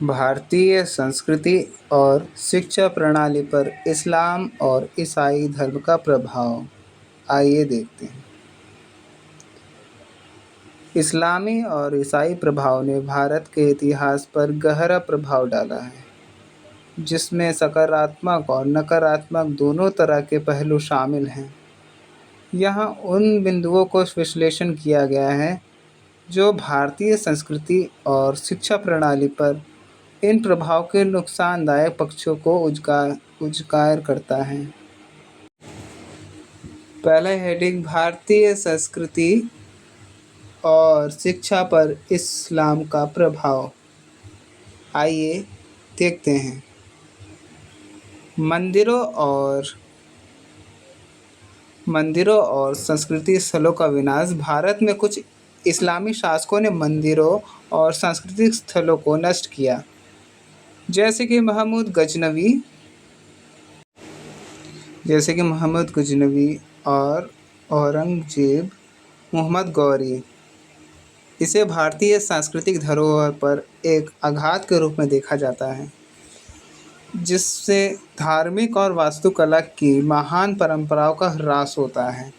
भारतीय संस्कृति और शिक्षा प्रणाली पर इस्लाम और ईसाई धर्म का प्रभाव। आइए देखते हैं। इस्लामी और ईसाई प्रभाव ने भारत के इतिहास पर गहरा प्रभाव डाला है, जिसमें सकारात्मक और नकारात्मक दोनों तरह के पहलू शामिल हैं। यहाँ उन बिंदुओं को विश्लेषण किया गया है जो भारतीय संस्कृति और शिक्षा प्रणाली पर इन प्रभाव के नुकसानदायक पक्षों को उजागर करता है। पहला हेडिंग, भारतीय संस्कृति और शिक्षा पर इस्लाम का प्रभाव। आइए देखते हैं। मंदिरों और संस्कृति स्थलों का विनाश। भारत में कुछ इस्लामी शासकों ने मंदिरों और सांस्कृतिक स्थलों को नष्ट किया, जैसे कि मोहम्मद गजनवी और औरंगजेब मोहम्मद गौरी। इसे भारतीय सांस्कृतिक धरोहर पर एक आघात के रूप में देखा जाता है, जिससे धार्मिक और वास्तुकला की महान परंपराओं का ह्रास होता है।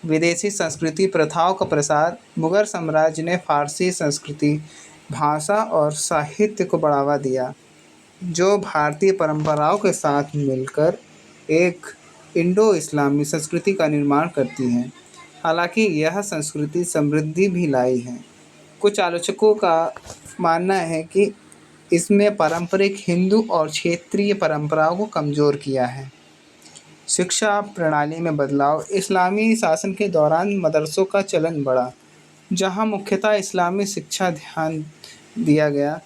विदेशी संस्कृति प्रथाओं का प्रसार। मुगल साम्राज्य ने फारसी संस्कृति, भाषा और साहित्य को बढ़ावा दिया, जो भारतीय परंपराओं के साथ मिलकर एक इंडो-इस्लामी संस्कृति का निर्माण करती है। हालांकि यह संस्कृति समृद्धि भी लाई है। कुछ आलोचकों का मानना है कि इसमें पारंपरिक हिंदू और क्षेत्रीय परंपराओं को कमजोर किया है। शिक्षा प्रणाली में बदलाव। इस्लामी शासन के दौरान मदरसों का चलन बढ़ा, जहां मुख्यतः इस्लामी शिक्षा ध्यान दिया गया।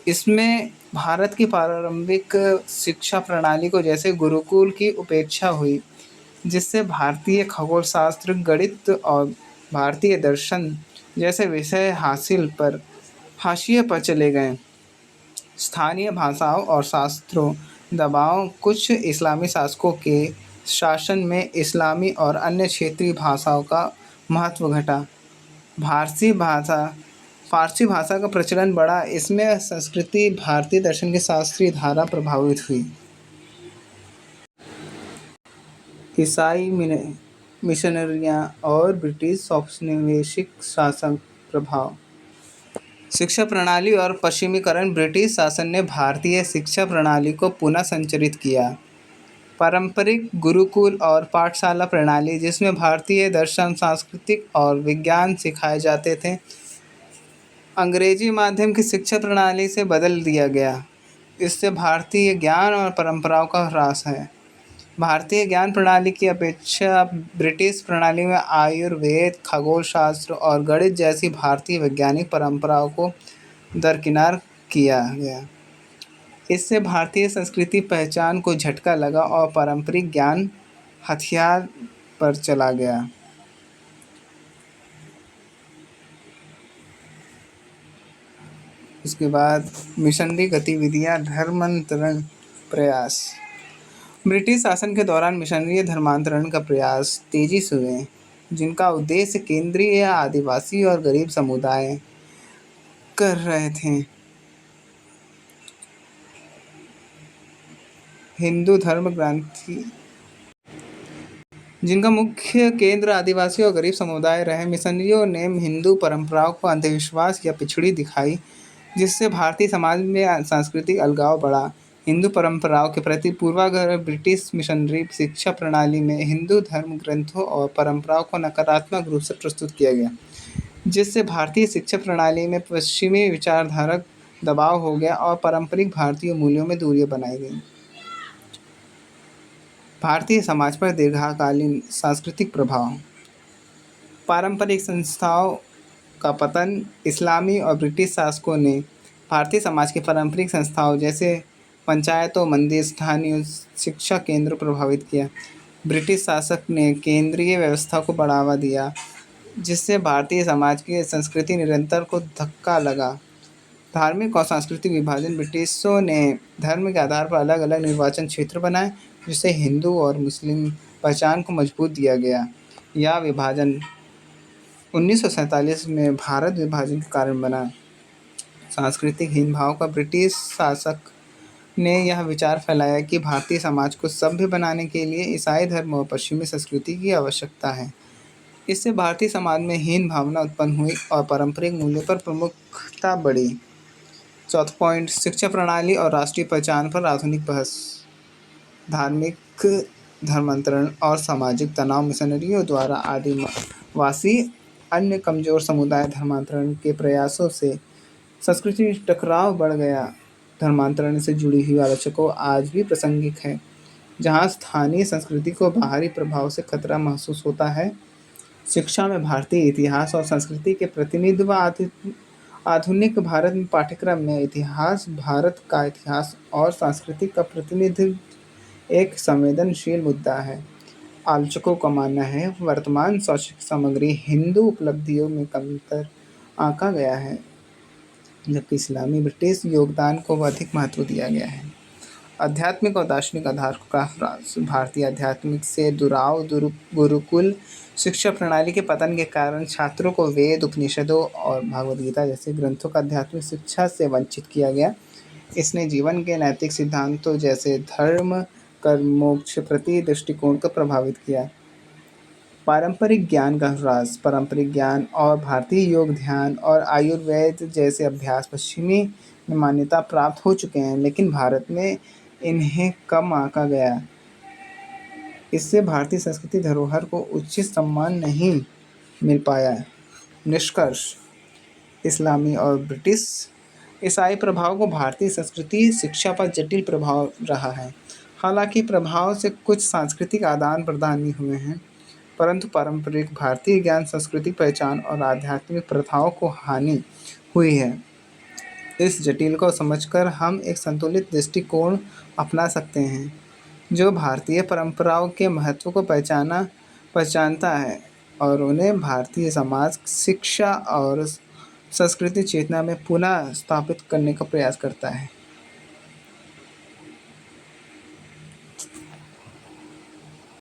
इसमें भारत की प्रारंभिक शिक्षा प्रणाली को जैसे गुरुकुल की उपेक्षा हुई, जिससे भारतीय खगोलशास्त्र, गणित और भारतीय दर्शन जैसे विषय हाशिए पर चले गए। स्थानीय भाषाओं और शास्त्रों दबाव। कुछ इस्लामी शासकों के शासन में इस्लामी और अन्य क्षेत्रीय भाषाओं का महत्व घटा। फारसी भाषा का प्रचलन बढ़ा। इसमें संस्कृति, भारतीय दर्शन की शास्त्रीय धारा प्रभावित हुई। ईसाई मिशनरियां और ब्रिटिश औपनिवेशिक शासन प्रभाव। शिक्षा प्रणाली और पश्चिमीकरण। ब्रिटिश शासन ने भारतीय शिक्षा प्रणाली को पुनः संरचित किया। पारंपरिक गुरुकुल और पाठशाला प्रणाली, जिसमें भारतीय दर्शन, सांस्कृतिक और विज्ञान सिखाए जाते थे, अंग्रेजी माध्यम की शिक्षा प्रणाली से बदल दिया गया। इससे भारतीय ज्ञान और परंपराओं का ह्रास है। भारतीय ज्ञान प्रणाली की अपेक्षा ब्रिटिश प्रणाली में आयुर्वेद, खगोलशास्त्र और गणित जैसी भारतीय वैज्ञानिक परंपराओं को दरकिनार किया गया। इससे भारतीय संस्कृति पहचान को झटका लगा और पारंपरिक ज्ञान हथियार पर चला गया। इसके बाद मिशनरी गतिविधियां, धर्मांतरण प्रयास। ब्रिटिश शासन के दौरान मिशनरी धर्मांतरण का प्रयास तेजी से हुए, जिनका उद्देश्य केंद्रीय आदिवासी और गरीब समुदाय कर रहे थे। हिंदू धर्म ग्रंथि, जिनका मुख्य केंद्र आदिवासी और गरीब समुदाय रहे। मिशनरियों ने हिंदू परंपराओं को अंधविश्वास या पिछड़ी दिखाई, जिससे भारतीय समाज में सांस्कृतिक अलगाव बढ़ा। हिंदू परंपराओं के प्रति पूर्वाग्रह। ब्रिटिश मिशनरी शिक्षा प्रणाली में हिंदू धर्म ग्रंथों और परंपराओं को नकारात्मक रूप से प्रस्तुत किया गया, जिससे भारतीय शिक्षा प्रणाली में पश्चिमी विचारधारा दबाव हो गया और पारंपरिक भारतीय मूल्यों में दूरियां बनाई गई। भारतीय समाज पर दीर्घकालीन सांस्कृतिक प्रभाव। पारंपरिक संस्थाओं का पतन। इस्लामी और ब्रिटिश शासकों ने भारतीय समाज की पारंपरिक संस्थाओं जैसे पंचायतों, मंदिर, स्थानीय शिक्षा केंद्र प्रभावित किया। ब्रिटिश शासक ने केंद्रीय व्यवस्था को बढ़ावा दिया, जिससे भारतीय समाज की संस्कृति निरंतर को धक्का लगा। धार्मिक और सांस्कृतिक विभाजन। ब्रिटिशों ने धर्म के आधार पर अलग अलग निर्वाचन क्षेत्र बनाए, जिससे हिंदू और मुस्लिम पहचान को मजबूत दिया गया। यह विभाजन 1947 में भारत विभाजन के कारण बना। सांस्कृतिक हीन भाव का ब्रिटिश शासक ने यह विचार फैलाया कि भारतीय समाज को सभ्य बनाने के लिए ईसाई धर्म और पश्चिमी संस्कृति की आवश्यकता है। इससे भारतीय समाज में हीन भावना उत्पन्न हुई और पारंपरिक मूल्यों पर प्रमुखता बढ़ी। चौथा पॉइंट, शिक्षा प्रणाली और राष्ट्रीय पहचान पर आधुनिक बहस। धार्मिक धर्मांतरण और सामाजिक तनाव मिशनरियों द्वारा आदिवासी अन्य कमजोर समुदाय धर्मांतरण के प्रयासों से संस्कृति टकराव बढ़ गया। धर्मांतरण से जुड़ी हुई आलोचकों आज भी प्रासंगिक है, जहाँ स्थानीय संस्कृति को बाहरी प्रभाव से खतरा महसूस होता है। शिक्षा में भारतीय इतिहास और संस्कृति के प्रतिनिधित्व। आधुनिक भारत में पाठ्यक्रम में इतिहास, भारत का इतिहास और संस्कृति का प्रतिनिधित्व एक संवेदनशील मुद्दा है। आलोचकों का मानना है वर्तमान शैक्षिक सामग्री हिंदू उपलब्धियों में कमतर आंका गया है, जबकि इस्लामी ब्रिटिश योगदान को अधिक महत्व दिया गया है। आध्यात्मिक और दार्शनिक आधार का ह्रास। भारतीय आध्यात्मिक से दुराव, गुरुकुल शिक्षा प्रणाली के पतन के कारण छात्रों को वेद, उपनिषदों और भगवद गीता जैसे ग्रंथों का आध्यात्मिक शिक्षा से वंचित किया गया। इसने जीवन के नैतिक सिद्धांतों जैसे धर्म, कर्म, मोक्ष प्रति दृष्टिकोण को प्रभावित किया। पारंपरिक ज्ञान का ह्रास। पारंपरिक ज्ञान और भारतीय योग, ध्यान और आयुर्वेद जैसे अभ्यास पश्चिमी में मान्यता प्राप्त हो चुके हैं, लेकिन भारत में इन्हें कम आंका गया। इससे भारतीय संस्कृति धरोहर को उचित सम्मान नहीं मिल पाया। निष्कर्ष, इस्लामी और ब्रिटिश ईसाई प्रभाव को भारतीय संस्कृति शिक्षा पर जटिल प्रभाव रहा है। हालांकि प्रभाव से कुछ सांस्कृतिक आदान प्रदान भी हुए हैं, परंतु पारंपरिक भारतीय ज्ञान, सांस्कृतिक पहचान और आध्यात्मिक प्रथाओं को हानि हुई है। इस जटिल को समझकर हम एक संतुलित दृष्टिकोण अपना सकते हैं, जो भारतीय परंपराओं के महत्व को पहचानता है और उन्हें भारतीय समाज, शिक्षा और संस्कृति चेतना में पुनः स्थापित करने का प्रयास करता है।